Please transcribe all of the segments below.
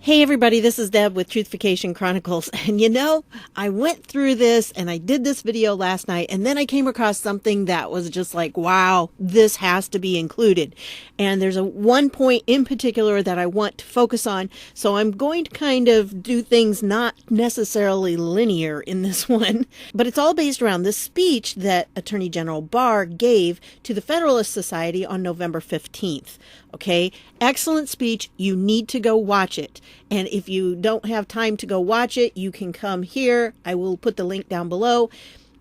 Hey everybody, this is Deb with Truthification Chronicles, and I went through this and I did this video last night, and then I came across something that was just like, wow, this has to be included. And there's one point in particular that I want to focus on, so I'm going to kind of do things not necessarily linear in this one, but it's all based around this speech that Attorney General Barr gave to the Federalist Society on November 15th. Okay, excellent speech. You need to go watch it. And if you don't have time to go watch it, you can come here. I will put the link down below.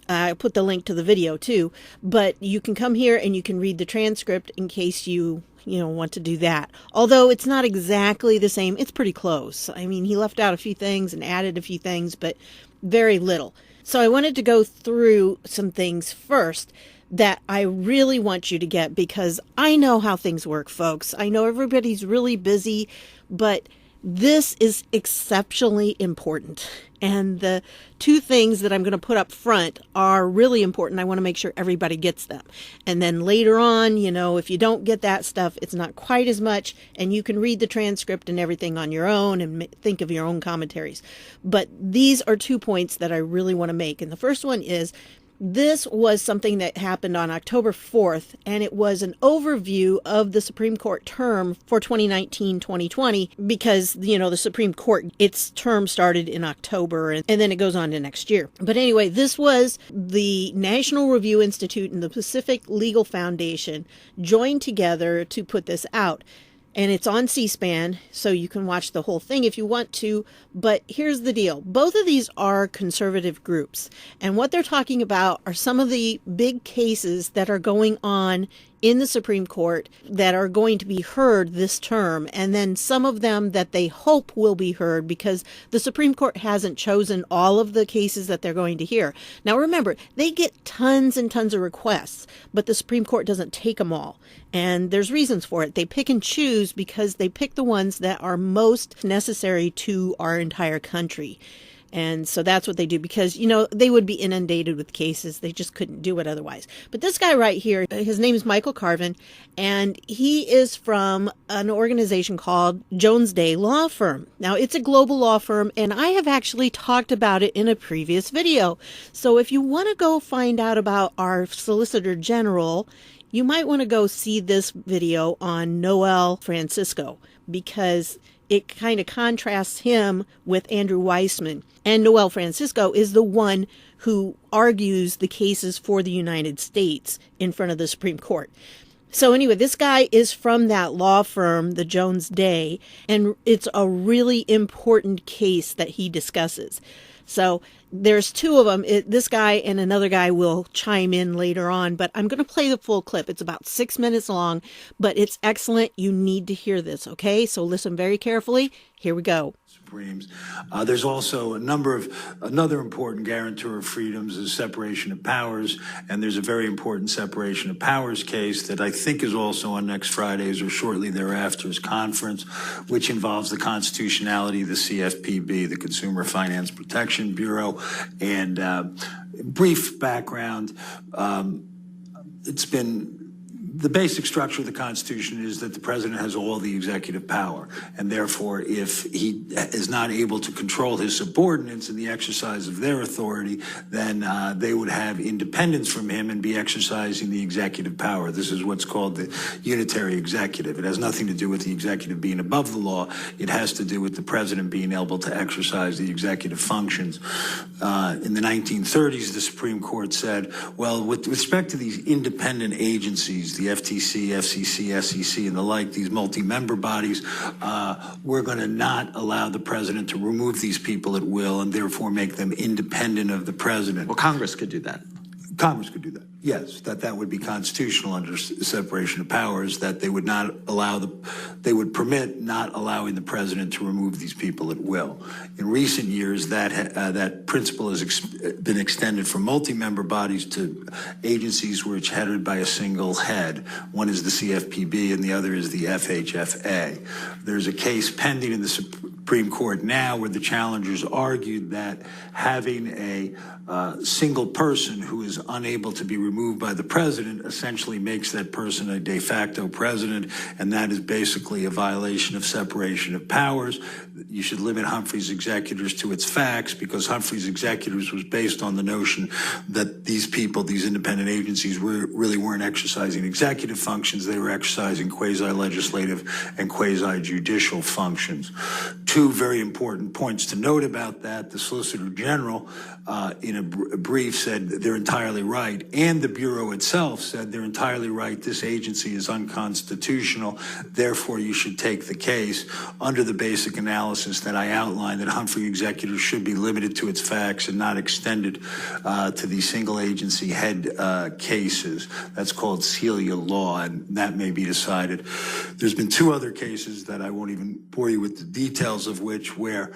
I'll put the link to the video too. But you can come here and you can read the transcript in case you want to do that. Although it's not exactly the same. It's pretty close. I mean, he left out a few things and added a few things, but very little. So I wanted to go through some things first that I really want you to get, because I know how things work, folks. I know everybody's really busy, but this is exceptionally important. And the two things that I'm going to put up front are really important. I want to make sure everybody gets them. And then later on, if you don't get that stuff, it's not quite as much, and you can read the transcript and everything on your own and think of your own commentaries. But these are 2 points that I really want to make. And the first one is, this was something that happened on October 4th, and it was an overview of the Supreme Court term for 2019-2020, because, the Supreme Court, its term started in October, and then it goes on to next year. But anyway, this was the National Review Institute and the Pacific Legal Foundation joined together to put this out. And it's on C-SPAN, so you can watch the whole thing if you want to. But here's the deal. Both of these are conservative groups. And what they're talking about are some of the big cases that are going on in the Supreme Court that are going to be heard this term, and then some of them that they hope will be heard, because the Supreme Court hasn't chosen all of the cases that they're going to hear. Now remember, they get tons and tons of requests, but the Supreme Court doesn't take them all. And there's reasons for it. They pick and choose because they pick the ones that are most necessary to our entire country. And so that's what they do, because, they would be inundated with cases. They just couldn't do it otherwise. But this guy right here, his name is Michael Carvin, and he is from an organization called Jones Day Law Firm. Now, it's a global law firm, and I have actually talked about it in a previous video. So if you want to go find out about our Solicitor General, you might want to go see this video on Noel Francisco, because it kind of contrasts him with Andrew Weissman. And Noel Francisco is the one who argues the cases for the United States in front of the Supreme Court. So anyway, this guy is from that law firm, the Jones Day, and it's a really important case that he discusses. So there's two of them. This guy and another guy will chime in later on, but I'm going to play the full clip. It's about 6 minutes long, but it's excellent. You need to hear this, okay? So listen very carefully. Here we go. Supremes. There's also another important guarantor of freedoms is separation of powers, and there's a very important separation of powers case that I think is also on next Friday's or shortly thereafter's conference, which involves the constitutionality of the CFPB, the Consumer Finance Protection Bureau. And brief background, it's been the basic structure of the Constitution is that the president has all the executive power, and therefore if he is not able to control his subordinates in the exercise of their authority, then they would have independence from him and be exercising the executive power. This is what's called the unitary executive. It has nothing to do with the executive being above the law. It has to do with the president being able to exercise the executive functions. In the 1930s, the Supreme Court said, well, with respect to these independent agencies, the FTC, FCC, SEC, and the like, these multi-member bodies, we're going to not allow the president to remove these people at will and therefore make them independent of the president. Well, Congress could do that. Congress could do that. Yes, that would be constitutional under separation of powers, that they would not allow they would permit not allowing the president to remove these people at will. In recent years, that principle has been extended from multi-member bodies to agencies which are headed by a single head. One is the CFPB and the other is the FHFA. There's a case pending in the Supreme Court now, where the challengers argued that having a single person who is unable to be removed by the president essentially makes that person a de facto president, and that is basically a violation of separation of powers. You should limit Humphrey's executors to its facts, because Humphrey's executors was based on the notion that these people, these independent agencies, really weren't exercising executive functions. They were exercising quasi-legislative and quasi-judicial functions. Two very important points to note about that. The Solicitor General, in a brief, said they're entirely right, and the Bureau itself said they're entirely right. This agency is unconstitutional. Therefore, you should take the case under the basic analysis that I outlined, that Humphrey executors should be limited to its facts and not extended to the single agency head cases. That's called Celia law, and that may be decided. There's been two other cases that I won't even bore you with the details of which, where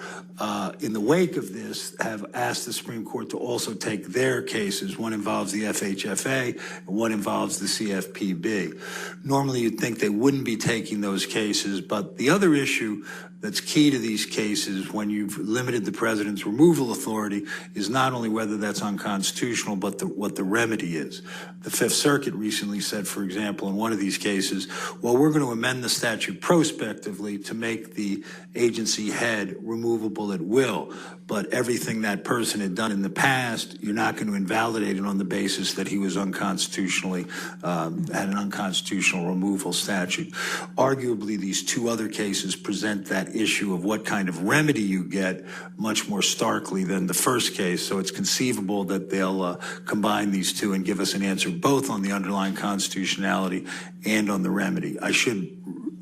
in the wake of this have asked the Supreme Court to also take their cases. One involves the FHFA and one involves the CFPB. Normally you'd think they wouldn't be taking those cases, but the other issue that's key to these cases when you've limited the president's removal authority is not only whether that's unconstitutional, but what the remedy is. The Fifth Circuit recently said, for example, in one of these cases, well, we're going to amend the statute prospectively to make the agency head removable at will, but everything that person had done in the past, you're not going to invalidate it on the basis that he was unconstitutionally, had an unconstitutional removal statute. Arguably, these two other cases present that issue of what kind of remedy you get much more starkly than the first case. So it's conceivable that they'll combine these two and give us an answer both on the underlying constitutionality and on the remedy. I should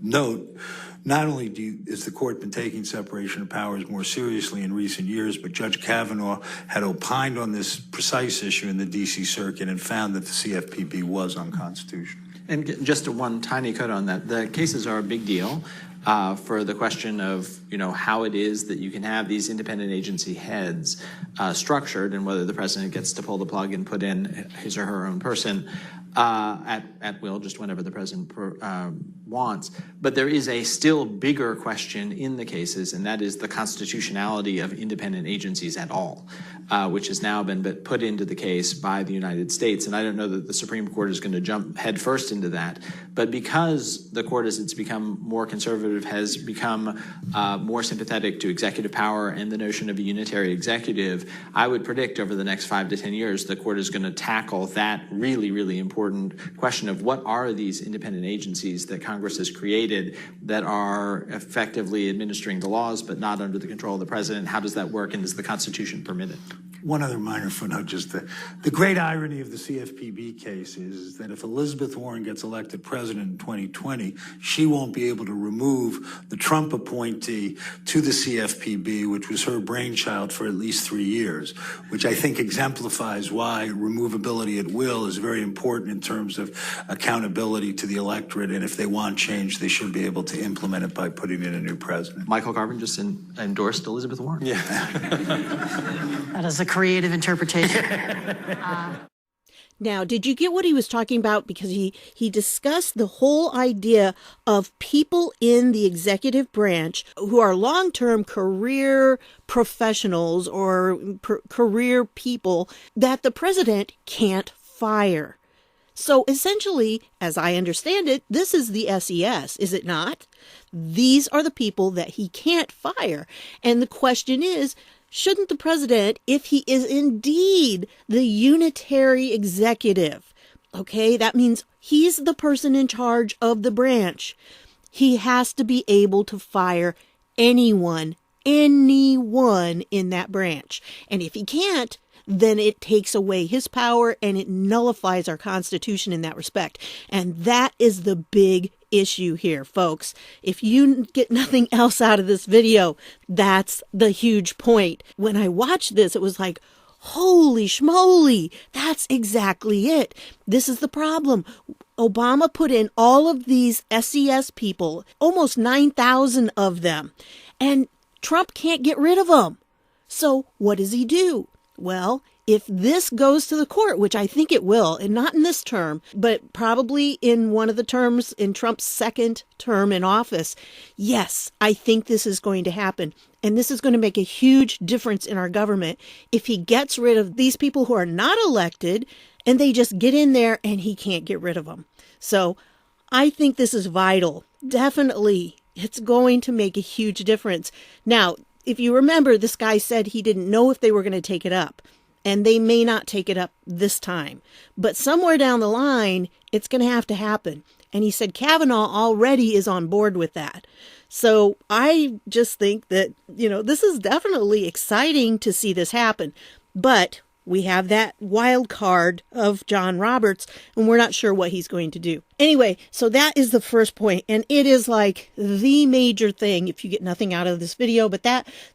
note, not only has the court been taking separation of powers more seriously in recent years, but Judge Kavanaugh had opined on this precise issue in the D.C. Circuit and found that the CFPB was unconstitutional. And just one tiny cut on that. The cases are a big deal for the question of, how it is that you can have these independent agency heads structured, and whether the president gets to pull the plug and put in his or her own person at will, just whenever the president wants. But there is a still bigger question in the cases, and that is the constitutionality of independent agencies at all, which has now been put into the case by the United States. And I don't know that the Supreme Court is going to jump headfirst into that, but because the court, as it's become more conservative, has become more sympathetic to executive power and the notion of a unitary executive, I would predict over the next 5 to 10 years, the court is going to tackle that really, really important question of what are these independent agencies that Congress has created that are effectively administering the laws but not under the control of the president. How does that work, and does the Constitution permit it? One other minor footnote, just the great irony of the CFPB case is that if Elizabeth Warren gets elected president in 2020, she won't be able to remove the Trump appointee to the CFPB, which was her brainchild for at least 3 years, which I think exemplifies why removability at will is very important in terms of accountability to the electorate. And if they want change, they should be able to implement it by putting in a new president. Michael Garvin just endorsed Elizabeth Warren. Yeah. That is a creative interpretation. Now, did you get what he was talking about? Because he discussed the whole idea of people in the executive branch who are long-term career professionals or career people that the president can't fire. So essentially, as I understand it, this is the SES, is it not? These are the people that he can't fire. And the question is, shouldn't the president, if he is indeed the unitary executive, okay, that means he's the person in charge of the branch, he has to be able to fire anyone in that branch. And if he can't, then it takes away his power and it nullifies our Constitution in that respect. And that is the big issue here, folks. If you get nothing else out of this video, that's the huge point. When I watched this, it was like, holy schmoly, that's exactly it. This is the problem. Obama put in all of these SES people, almost 9,000 of them, and Trump can't get rid of them. So what does he do? Well, if this goes to the court, which I think it will, and not in this term, but probably in one of the terms in Trump's second term in office, yes, I think this is going to happen. And this is going to make a huge difference in our government if he gets rid of these people who are not elected and they just get in there and he can't get rid of them. So I think this is vital. Definitely, it's going to make a huge difference. Now, if you remember, this guy said he didn't know if they were going to take it up. And they may not take it up this time. But somewhere down the line, it's going to happen. And he said Kavanaugh already is on board with that. So I just think that, this is definitely exciting to see this happen. But we have that wild card of John Roberts, and we're not sure what he's going to do. Anyway, so that is the first point, and it is like the major thing if you get nothing out of this video, but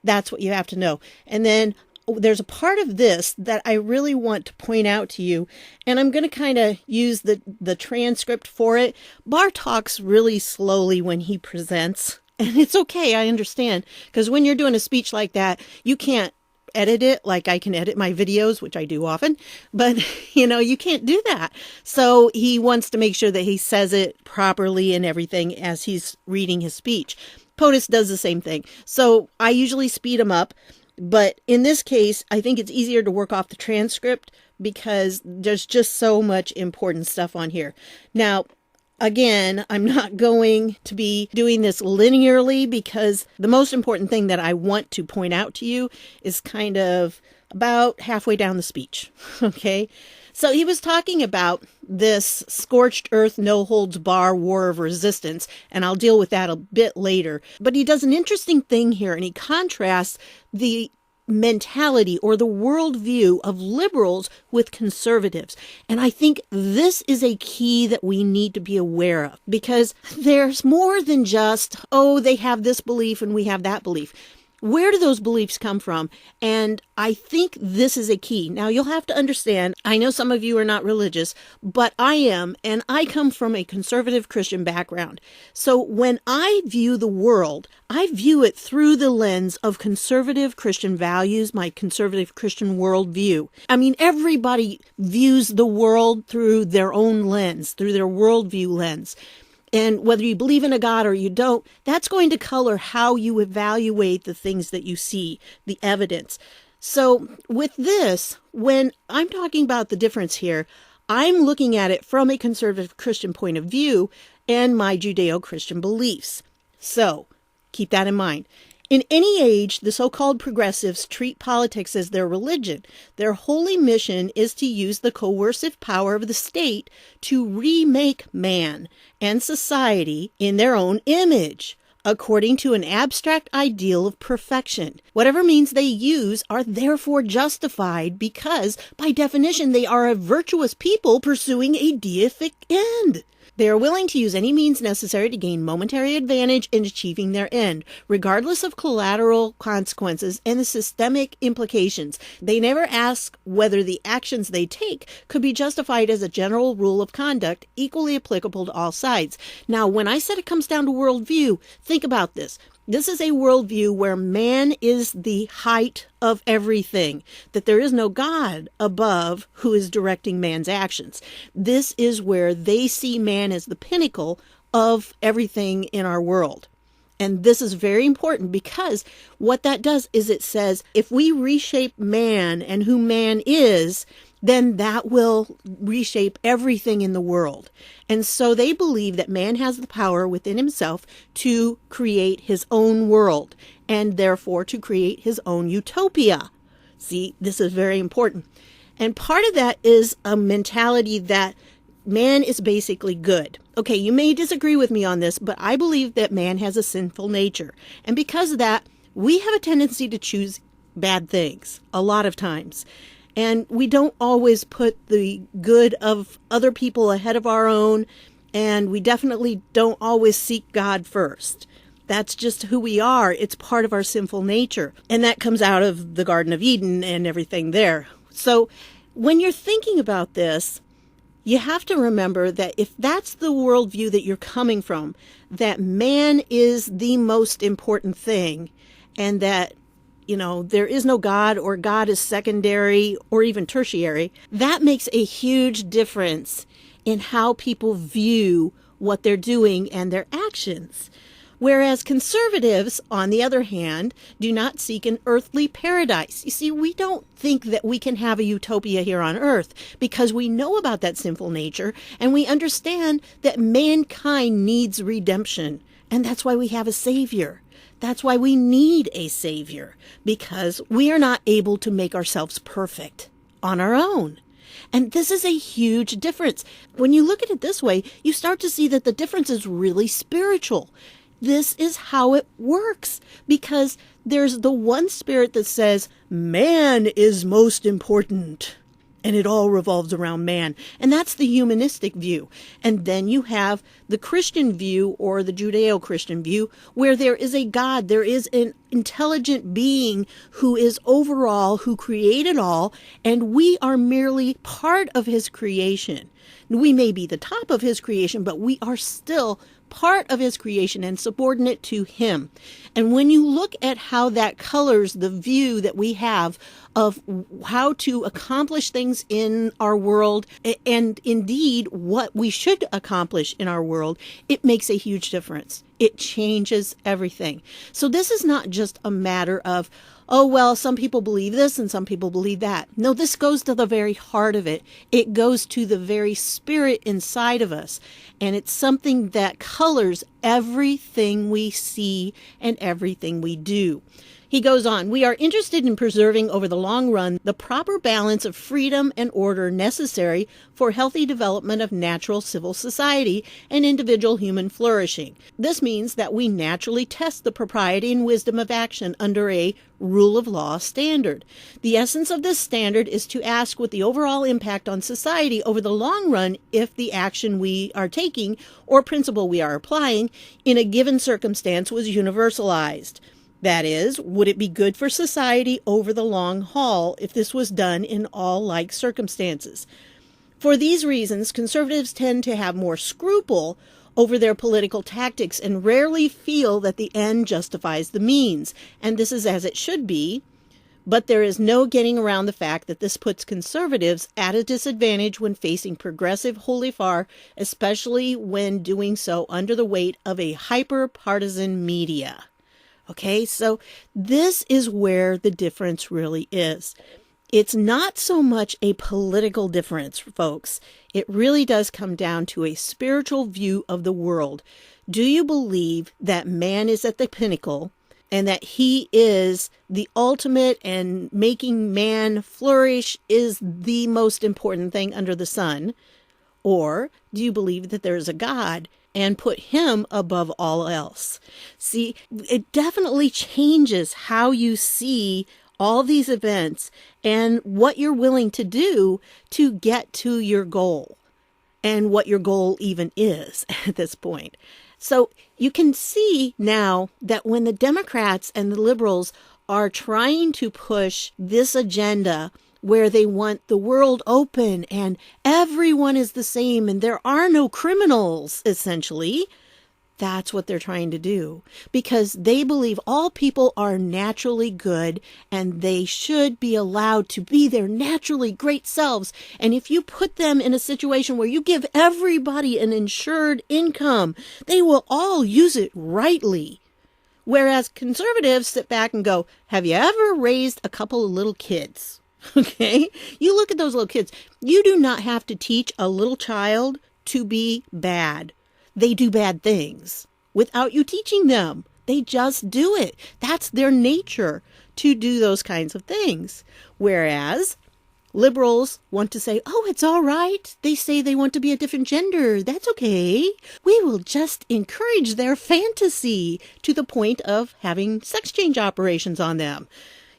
that's what you have to know. And then there's a part of this that I really want to point out to you, and I'm going to kind of use the transcript for it. Barr talks really slowly when he presents, and it's okay, I understand, because when you're doing a speech like that, you can't edit it like I can edit my videos, which I do often, but you can't do that. So he wants to make sure that he says it properly and everything as he's reading his speech. POTUS does the same thing. So I usually speed him up. But in this case, I think it's easier to work off the transcript because there's just so much important stuff on here. Now, again, I'm not going to be doing this linearly because the most important thing that I want to point out to you is kind of about halfway down the speech. Okay. So he was talking about this scorched earth, no holds bar war of resistance, and I'll deal with that a bit later. But he does an interesting thing here, and he contrasts the mentality or the worldview of liberals with conservatives. And I think this is a key that we need to be aware of because there's more than just, they have this belief and we have that belief. Where do those beliefs come from? And I think this is a key. Now, you'll have to understand, I know some of you are not religious, but I am, and I come from a conservative Christian background. So when I view the world, I view it through the lens of conservative Christian values, my conservative Christian worldview. I mean, everybody views the world through their own lens, through their worldview lens. And whether you believe in a God or you don't, that's going to color how you evaluate the things that you see, the evidence. So with this, when I'm talking about the difference here, I'm looking at it from a conservative Christian point of view and my Judeo-Christian beliefs. So keep that in mind. In any age, the so-called progressives treat politics as their religion. Their holy mission is to use the coercive power of the state to remake man and society in their own image, according to an abstract ideal of perfection. Whatever means they use are therefore justified because, by definition, they are a virtuous people pursuing a deific end. They are willing to use any means necessary to gain momentary advantage in achieving their end, regardless of collateral consequences and the systemic implications. They never ask whether the actions they take could be justified as a general rule of conduct equally applicable to all sides. Now, when I said it comes down to worldview, think about this. This is a worldview where man is the height of everything, that there is no God above who is directing man's actions. This is where they see man as the pinnacle of everything in our world. And this is very important because what that does is it says, if we reshape man and who man is, then that will reshape everything in the world. And so they believe that man has the power within himself to create his own world and therefore to create his own utopia. See, this is very important. And part of that is a mentality that man is basically good. Okay, you may disagree with me on this, but I believe that man has a sinful nature. And because of that, we have a tendency to choose bad things a lot of times. And we don't always put the good of other people ahead of our own. And we definitely don't always seek God first. That's just who we are. It's part of our sinful nature. And that comes out of the Garden of Eden and everything there. So when you're thinking about this, you have to remember that if that's the worldview that you're coming from, that man is the most important thing and that there is no God, or God is secondary or even tertiary, that makes a huge difference in how people view what they're doing and their actions. Whereas conservatives, on the other hand, do not seek an earthly paradise. You see, we don't think that we can have a utopia here on earth because we know about that sinful nature and we understand that mankind needs redemption. And that's why we have a savior. That's why we need a savior, because we are not able to make ourselves perfect on our own. And this is a huge difference. When you look at it this way, you start to see that the difference is really spiritual. This is how it works, because there's the one spirit that says man is most important and it all revolves around man. And that's the humanistic view. And then you have the Christian view, or the Judeo-Christian view, where there is a God, there is an intelligent being who is over all, who created all, and we are merely part of his creation. We may be the top of his creation, but we are still part of his creation and subordinate to him. And when you look at how that colors the view that we have of how to accomplish things in our world, and indeed what we should accomplish in our world, it makes a huge difference. It changes everything. So this is not just a matter of, oh, well, some people believe this and some people believe that. No, this goes to the very heart of it. It goes to the very spirit inside of us. And it's something that colors everything we see and everything we do. He goes on, we are interested in preserving over the long run the proper balance of freedom and order necessary for healthy development of natural civil society and individual human flourishing. This means that we naturally test the propriety and wisdom of action under a rule of law standard. The essence of this standard is to ask what the overall impact on society over the long run if the action we are taking or principle we are applying in a given circumstance was universalized. That is, would it be good for society over the long haul if this was done in all like circumstances? For these reasons, conservatives tend to have more scruple over their political tactics and rarely feel that the end justifies the means. And this is as it should be, but there is no getting around the fact that this puts conservatives at a disadvantage when facing progressive wholly far, especially when doing so under the weight of a hyper-partisan media. Okay, so this is where the difference really is. It's not so much a political difference, folks. It really does come down to a spiritual view of the world. Do you believe that man is at the pinnacle and that he is the ultimate, and making man flourish is the most important thing under the sun? Or do you believe that there is a God and put him above all else? See, it definitely changes how you see all these events and what you're willing to do to get to your goal, and what your goal even is at this point. So you can see now that when the Democrats and the liberals are trying to push this agenda where they want the world open and everyone is the same and there are no criminals, essentially, that's what they're trying to do, because they believe all people are naturally good and they should be allowed to be their naturally great selves. And if you put them in a situation where you give everybody an insured income, they will all use it rightly. Whereas conservatives sit back and go, have you ever raised a couple of little kids? Okay, you look at those little kids. You do not have to teach a little child to be bad. They do bad things without you teaching them. They just do it. That's their nature, to do those kinds of things. Whereas liberals want to say, oh, it's all right. They say they want to be a different gender. That's okay. We will just encourage their fantasy to the point of having sex change operations on them.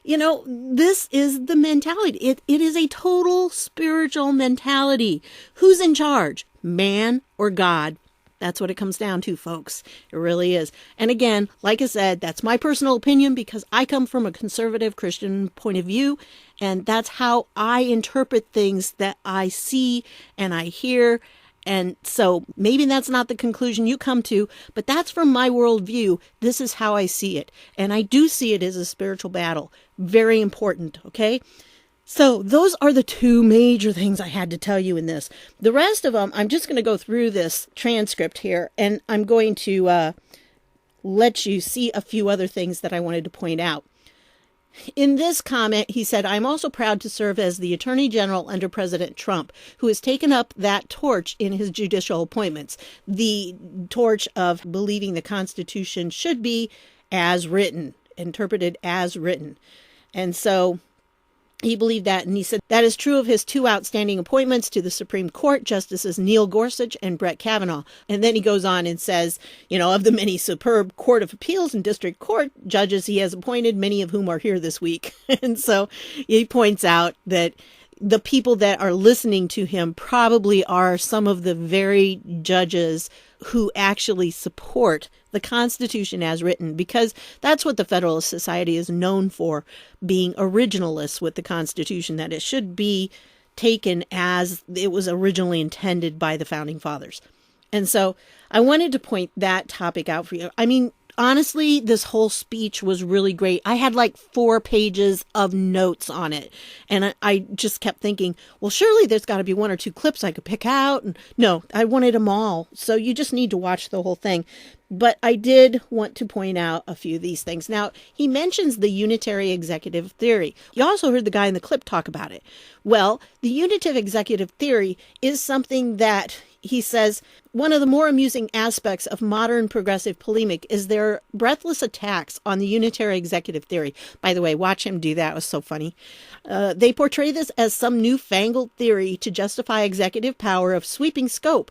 You know, this is the mentality. It is a total spiritual mentality. Who's in charge? Man or God? That's what it comes down to, folks. It really is. And again, like I said, that's my personal opinion because I come from a conservative Christian point of view, and that's how I interpret things that I see and I hear. And so maybe that's not the conclusion you come to, but that's from my worldview. This is how I see it. And I do see it as a spiritual battle. Very important, okay? So those are the two major things I had to tell you in this. The rest of them, I'm just going to go through this transcript here, and I'm going to let you see a few other things that I wanted to point out. In this comment, he said, I'm also proud to serve as the Attorney General under President Trump, who has taken up that torch in his judicial appointments, the torch of believing the Constitution should be as written, interpreted as written. And so he believed that, and he said that is true of his two outstanding appointments to the Supreme Court, Justices Neil Gorsuch and Brett Kavanaugh. And then he goes on and says, of the many superb Court of Appeals and District Court judges he has appointed, many of whom are here this week. And so he points out that the people that are listening to him probably are some of the very judges who actually support the Constitution as written, because that's what the Federalist Society is known for, being originalists with the Constitution, that it should be taken as it was originally intended by the Founding Fathers. And so I wanted to point that topic out for you. I mean, honestly, this whole speech was really great. I had like 4 pages of notes on it. And I just kept thinking, well, surely there's got to be 1 or 2 clips I could pick out. And no, I wanted them all. So you just need to watch the whole thing. But I did want to point out a few of these things. Now, he mentions the Unitary executive theory. You also heard the guy in the clip talk about it. Well, the Unitary executive theory is something that he says one of the more amusing aspects of modern progressive polemic is their breathless attacks on the Unitary executive theory. By the way, watch him do that. It was so funny. They portray this as some newfangled theory to justify executive power of sweeping scope.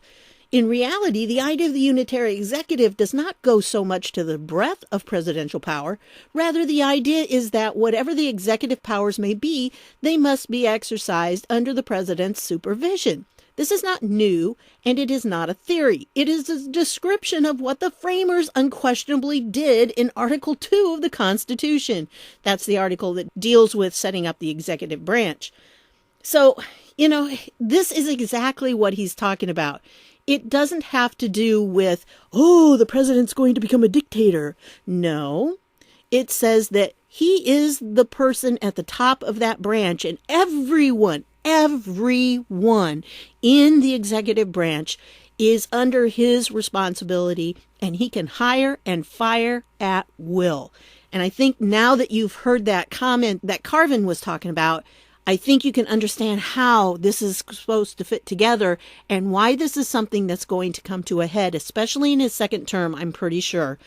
In reality, the idea of the unitary executive does not go so much to the breadth of presidential power. Rather, the idea is that whatever the executive powers may be, they must be exercised under the president's supervision. This is not new, and it is not a theory. It is a description of what the framers unquestionably did in Article 2 of the Constitution. That's the article that deals with setting up the executive branch. So, this is exactly what he's talking about. It doesn't have to do with, the president's going to become a dictator. No, it says that he is the person at the top of that branch, and everyone in the executive branch is under his responsibility, and he can hire and fire at will. And I think now that you've heard that comment that Carvin was talking about, I think you can understand how this is supposed to fit together and why this is something that's going to come to a head, especially in his second term, I'm pretty sure.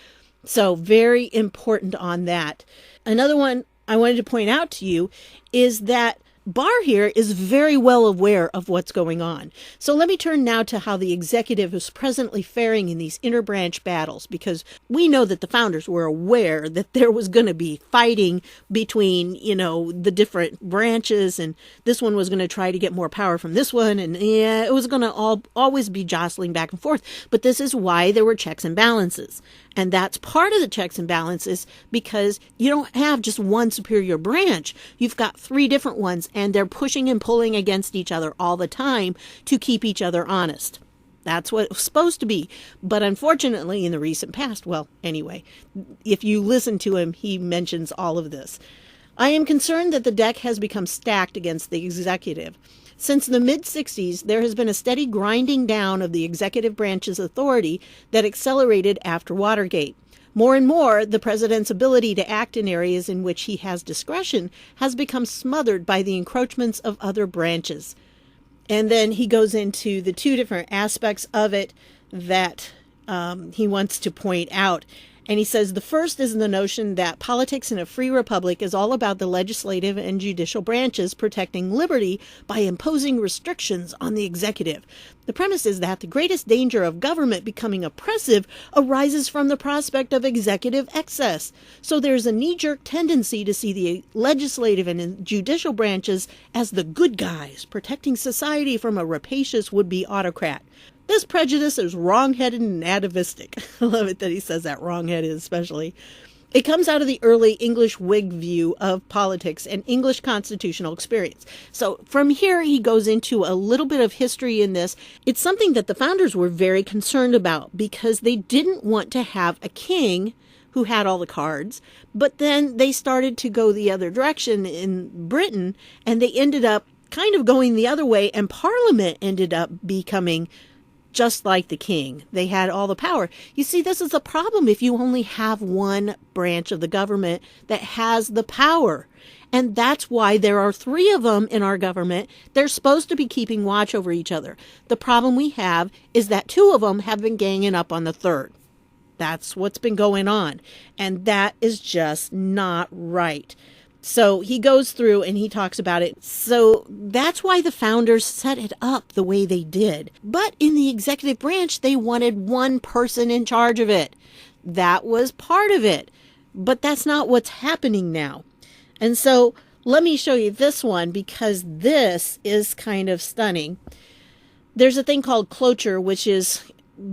So very important on that. Another one I wanted to point out to you is that Barr here is very well aware of what's going on. So let me turn now to how the executive is presently faring in these interbranch battles, because we know that the founders were aware that there was going to be fighting between, the different branches, and this one was going to try to get more power from this one, and it was going to always be jostling back and forth. But this is why there were checks and balances. And that's part of the checks and balances, because you don't have just one superior branch. You've got 3 different ones, and they're pushing and pulling against each other all the time to keep each other honest. That's what it was supposed to be. But unfortunately, in the recent past, if you listen to him, he mentions all of this. I am concerned that the deck has become stacked against the executive. Since the mid-60s, there has been a steady grinding down of the executive branch's authority that accelerated after Watergate. More and more, the president's ability to act in areas in which he has discretion has become smothered by the encroachments of other branches. And then he goes into the 2 different aspects of it that he wants to point out. And he says the first is the notion that politics in a free republic is all about the legislative and judicial branches protecting liberty by imposing restrictions on the executive. The premise is that the greatest danger of government becoming oppressive arises from the prospect of executive excess. So there's a knee-jerk tendency to see the legislative and judicial branches as the good guys protecting society from a rapacious would-be autocrat. This prejudice is wrong-headed and atavistic. I love it that he says that, wrong-headed especially. It comes out of the early English Whig view of politics and English constitutional experience. So from here, he goes into a little bit of history in this. It's something that the founders were very concerned about because they didn't want to have a king who had all the cards. But then they started to go the other direction in Britain, and they ended up kind of going the other way, and Parliament ended up becoming just like the king. They had all the power. You see, this is a problem if you only have one branch of the government that has the power. And that's why there are 3 of them in our government. They're supposed to be keeping watch over each other. The problem we have is that 2 of them have been ganging up on the 3rd. That's what's been going on. And that is just not right. So he goes through and he talks about it. So that's why the founders set it up the way they did. But in the executive branch, they wanted one person in charge of it. That was part of it. But that's not what's happening now. And so let me show you this one because this is kind of stunning. There's a thing called cloture, which is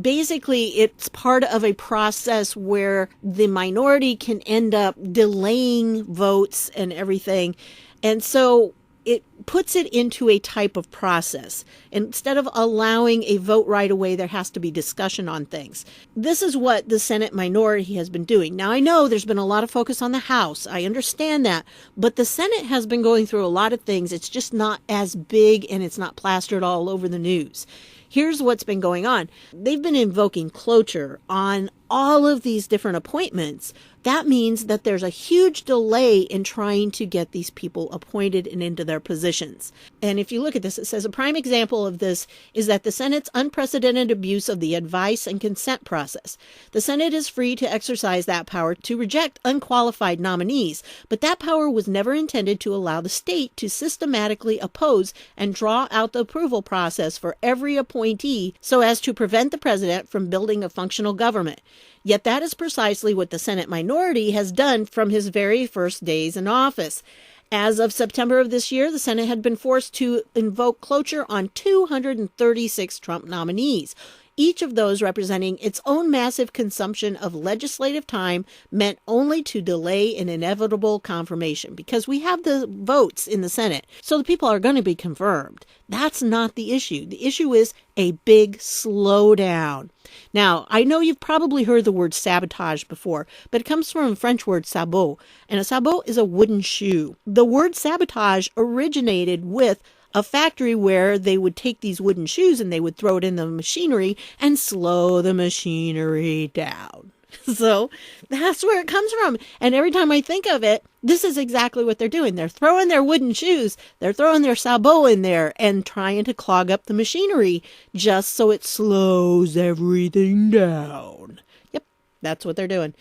basically it's part of a process where the minority can end up delaying votes and everything. And so it puts it into a type of process. Instead of allowing a vote right away, there has to be discussion on things. This is what the Senate minority has been doing. Now, I know there's been a lot of focus on the House. I understand that. But the Senate has been going through a lot of things. It's just not as big and it's not plastered all over the news. Here's what's been going on. They've been invoking cloture on all of these different appointments. That means that there's a huge delay in trying to get these people appointed and into their positions. And if you look at this, it says a prime example of this is that the Senate's unprecedented abuse of the advice and consent process. The Senate is free to exercise that power to reject unqualified nominees, but that power was never intended to allow the state to systematically oppose and draw out the approval process for every appointee so as to prevent the president from building a functional government. Yet that is precisely what the Senate minority has done from his very first days in office. As of September of this year, the Senate had been forced to invoke cloture on 236 Trump nominees, each of those representing its own massive consumption of legislative time meant only to delay an inevitable confirmation, because we have the votes in the Senate, so the people are going to be confirmed. That's not the issue. The issue is a big slowdown. Now, I know you've probably heard the word sabotage before, but it comes from the French word sabot, and a sabot is a wooden shoe. The word sabotage originated with a factory where they would take these wooden shoes and they would throw it in the machinery and slow the machinery down. So that's where it comes from. And every time I think of it, this is exactly what they're doing. They're throwing their wooden shoes, they're throwing their sabot in there and trying to clog up the machinery just so it slows everything down. Yep, that's what they're doing.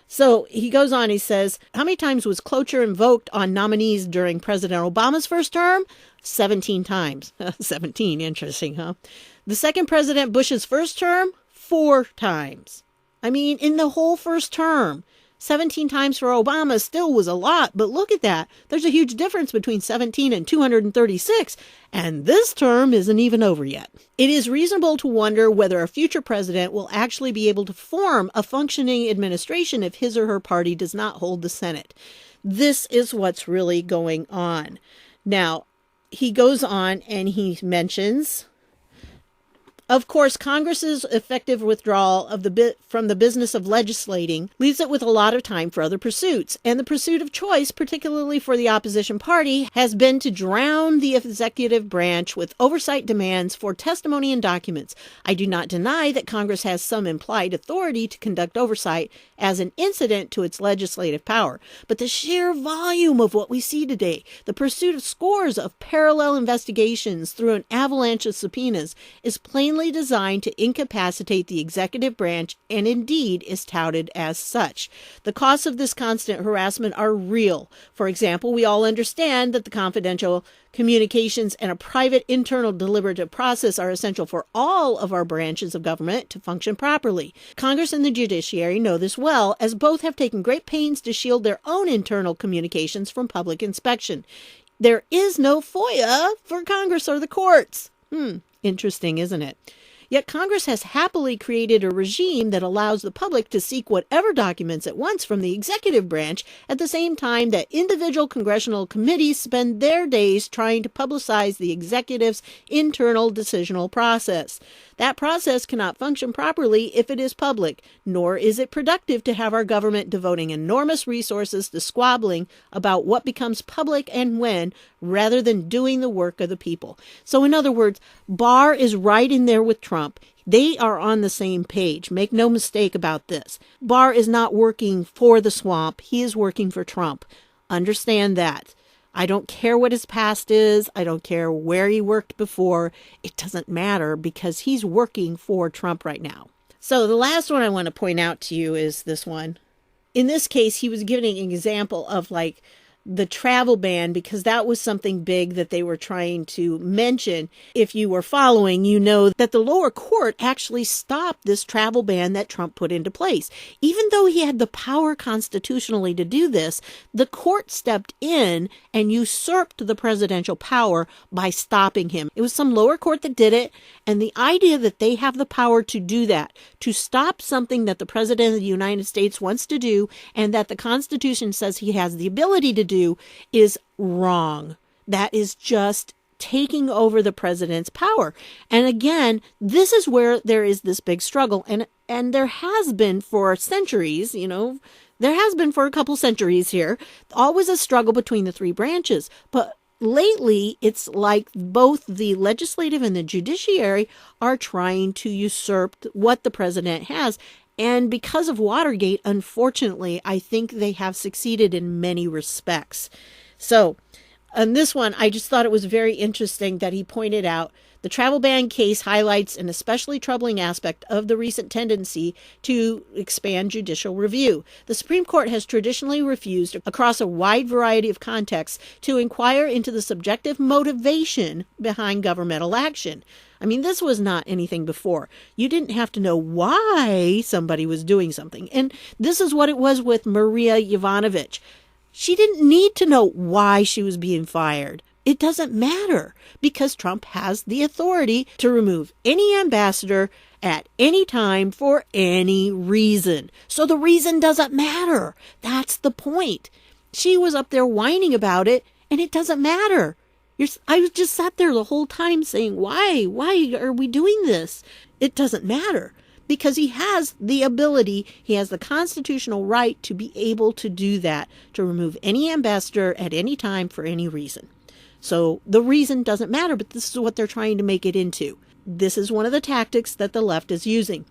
So he goes on, he says, how many times was cloture invoked on nominees during President Obama's first term? 17 times. 17, interesting, huh? The second President Bush's first term? 4 times. I mean, in the whole first term. 17 times for Obama still was a lot, but look at that. There's a huge difference between 17 and 236, and this term isn't even over yet. It is reasonable to wonder whether a future president will actually be able to form a functioning administration if his or her party does not hold the Senate. This is what's really going on. Now, he goes on and he mentions, of course, Congress's effective withdrawal of from the business of legislating leaves it with a lot of time for other pursuits. And the pursuit of choice, particularly for the opposition party, has been to drown the executive branch with oversight demands for testimony and documents. I do not deny that Congress has some implied authority to conduct oversight as an incident to its legislative power. But the sheer volume of what we see today, the pursuit of scores of parallel investigations through an avalanche of subpoenas, is plainly designed to incapacitate the executive branch and indeed is touted as such. The costs of this constant harassment are real. For example, we all understand that the confidential communications and a private internal deliberative process are essential for all of our branches of government to function properly. Congress and the judiciary know this well, as both have taken great pains to shield their own internal communications from public inspection. There is no FOIA for Congress or the courts. Interesting, isn't it? Yet Congress has happily created a regime that allows the public to seek whatever documents it wants from the executive branch at the same time that individual congressional committees spend their days trying to publicize the executive's internal decisional process. That process cannot function properly if it is public, nor is it productive to have our government devoting enormous resources to squabbling about what becomes public and when, rather than doing the work of the people. So in other words, Barr is right in there with Trump. They are on the same page. Make no mistake about this. Barr is not working for the swamp. He is working for Trump. Understand that. I don't care what his past is. I don't care where he worked before. It doesn't matter because he's working for Trump right now. So the last one I want to point out to you is this one. In this case, he was giving an example of like the travel ban, because that was something big that they were trying to mention. If you were following, you know that the lower court actually stopped this travel ban that Trump put into place. Even though he had the power constitutionally to do this, the court stepped in and usurped the presidential power by stopping him. It was some lower court that did it, and the idea that they have the power to do that, to stop something that the president of the United States wants to do and that the Constitution says he has the ability to do, is wrong. That is just taking over the president's power. And again, this is where there is this big struggle. And there has been for centuries, there has been for a couple centuries here, always a struggle between the three branches. But lately, it's like both the legislative and the judiciary are trying to usurp what the president has. And because of Watergate, unfortunately, I think they have succeeded in many respects. So on this one, I just thought it was very interesting that he pointed out the travel ban case highlights an especially troubling aspect of the recent tendency to expand judicial review. The Supreme Court has traditionally refused, across a wide variety of contexts, to inquire into the subjective motivation behind governmental action. I mean, this was not anything before. You didn't have to know why somebody was doing something. And this is what it was with Maria Yovanovitch. She didn't need to know why she was being fired. It doesn't matter because Trump has the authority to remove any ambassador at any time for any reason. So the reason doesn't matter. That's the point. She was up there whining about it, and it doesn't matter. I just sat there the whole time saying, why are we doing this? It doesn't matter because he has the ability, he has the constitutional right to be able to do that, to remove any ambassador at any time for any reason. So the reason doesn't matter, but this is what they're trying to make it into. This is one of the tactics that the left is using.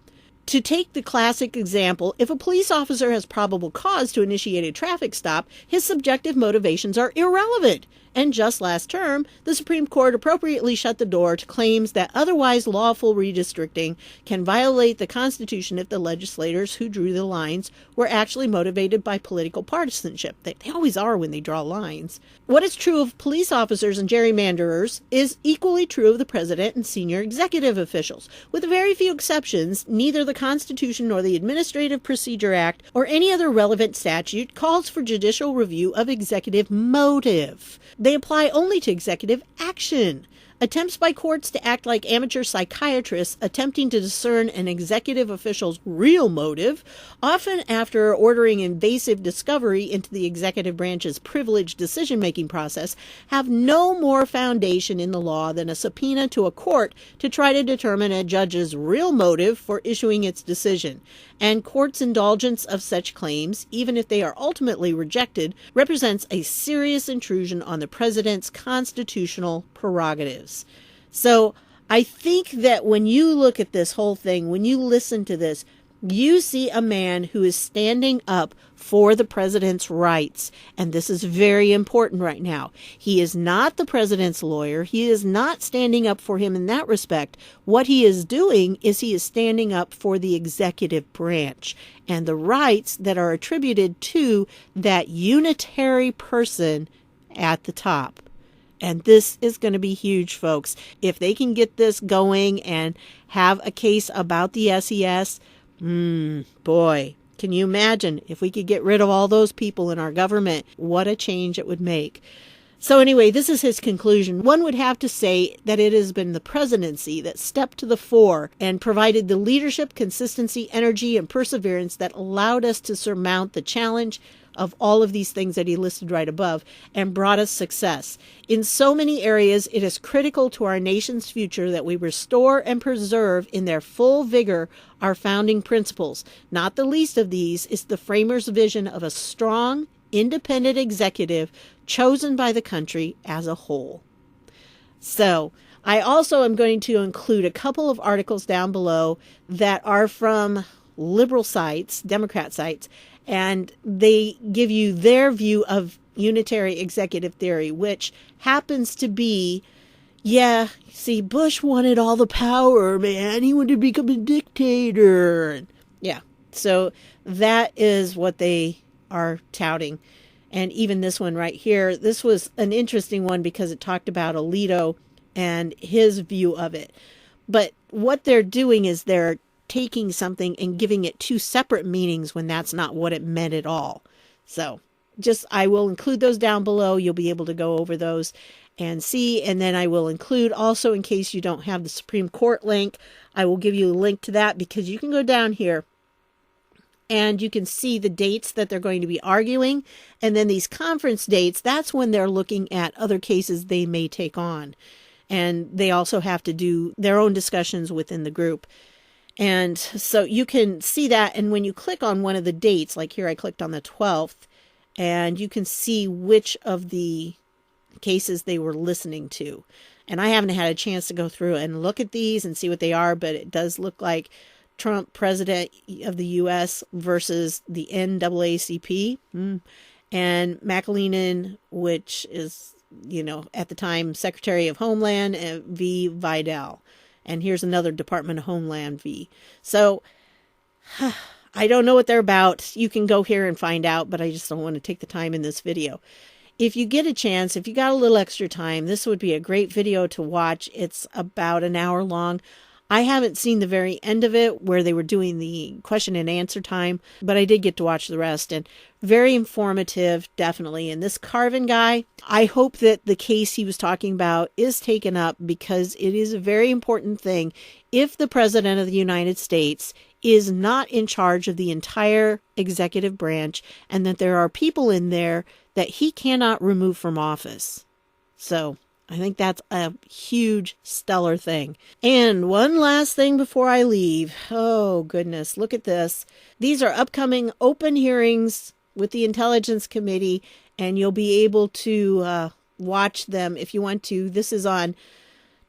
To take the classic example, if a police officer has probable cause to initiate a traffic stop, his subjective motivations are irrelevant. And just last term, the Supreme Court appropriately shut the door to claims that otherwise lawful redistricting can violate the Constitution if the legislators who drew the lines were actually motivated by political partisanship. They always are when they draw lines. What is true of police officers and gerrymanderers is equally true of the president and senior executive officials. With very few exceptions, neither the Constitution nor the Administrative Procedure Act or any other relevant statute calls for judicial review of executive motive. They apply only to executive action. Attempts by courts to act like amateur psychiatrists attempting to discern an executive official's real motive, often after ordering invasive discovery into the executive branch's privileged decision-making process, have no more foundation in the law than a subpoena to a court to try to determine a judge's real motive for issuing its decision. And courts' indulgence of such claims, even if they are ultimately rejected, represents a serious intrusion on the president's constitutional prerogatives. So I think that when you look at this whole thing, when you listen to this, you see a man who is standing up for the president's rights. And this is very important right now. He is not the president's lawyer. He is not standing up for him in that respect. What he is doing is he is standing up for the executive branch and the rights that are attributed to that unitary person at the top. And this is going to be huge, folks. If they can get this going and have a case about the SES, boy, can you imagine if we could get rid of all those people in our government, what a change it would make. So anyway, this is his conclusion. One would have to say that it has been the presidency that stepped to the fore and provided the leadership, consistency, energy, and perseverance that allowed us to surmount the challenge of all of these things that he listed right above and brought us success. In so many areas, it is critical to our nation's future that we restore and preserve in their full vigor our founding principles. Not the least of these is the framers' vision of a strong, independent executive chosen by the country as a whole. So I also am going to include a couple of articles down below that are from liberal sites, Democrat sites, and they give you their view of unitary executive theory, which happens to be, yeah, see, Bush wanted all the power, man. He wanted to become a dictator. Yeah, so that is what they are touting. And even this one right here, this was an interesting one because it talked about Alito and his view of it. But what they're doing is they're taking something and giving it two separate meanings when that's not what it meant at all. So I will include those down below. You'll be able to go over those and see. And then I will include also, in case you don't have the Supreme Court link, I will give you a link to that, because you can go down here and you can see the dates that they're going to be arguing. And then these conference dates, that's when they're looking at other cases they may take on. And they also have to do their own discussions within the group. And so you can see that. And when you click on one of the dates, like here I clicked on the 12th, and you can see which of the cases they were listening to. And I haven't had a chance to go through and look at these and see what they are, but it does look like Trump, president of the U.S. versus the NAACP, and McAleenan, which is, at the time, Secretary of Homeland, v. Vidal. And here's another Department of Homeland v. So I don't know what they're about. You can go here and find out, but I just don't want to take the time in this video. If you get a chance, if you got a little extra time, this would be a great video to watch. It's about an hour long. I haven't seen the very end of it where they were doing the question and answer time, but I did get to watch the rest, and very informative, definitely. And this Carvin guy, I hope that the case he was talking about is taken up, because it is a very important thing if the President of the United States is not in charge of the entire executive branch, and that there are people in there that he cannot remove from office. So I think that's a huge, stellar thing. And one last thing before I leave. Oh, goodness. Look at this. These are upcoming open hearings with the Intelligence Committee, and you'll be able to watch them if you want to. This is on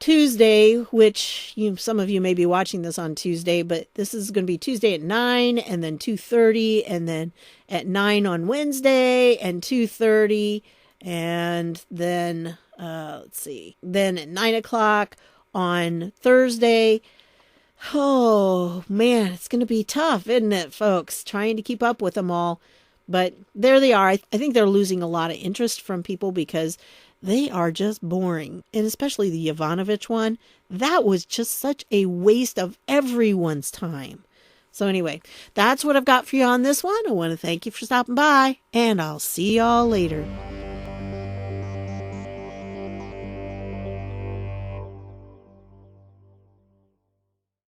Tuesday, which some of you may be watching this on Tuesday, but this is going to be Tuesday at 9, and then 2:30, and then at 9 on Wednesday, and 2:30, and then then at 9 o'clock on Thursday. Oh man, it's going to be tough, isn't it, folks? Trying to keep up with them all. But there they are. I think they're losing a lot of interest from people because they are just boring. And especially the Yovanovitch one. That was just such a waste of everyone's time. So anyway, that's what I've got for you on this one. I want to thank you for stopping by, and I'll see y'all later.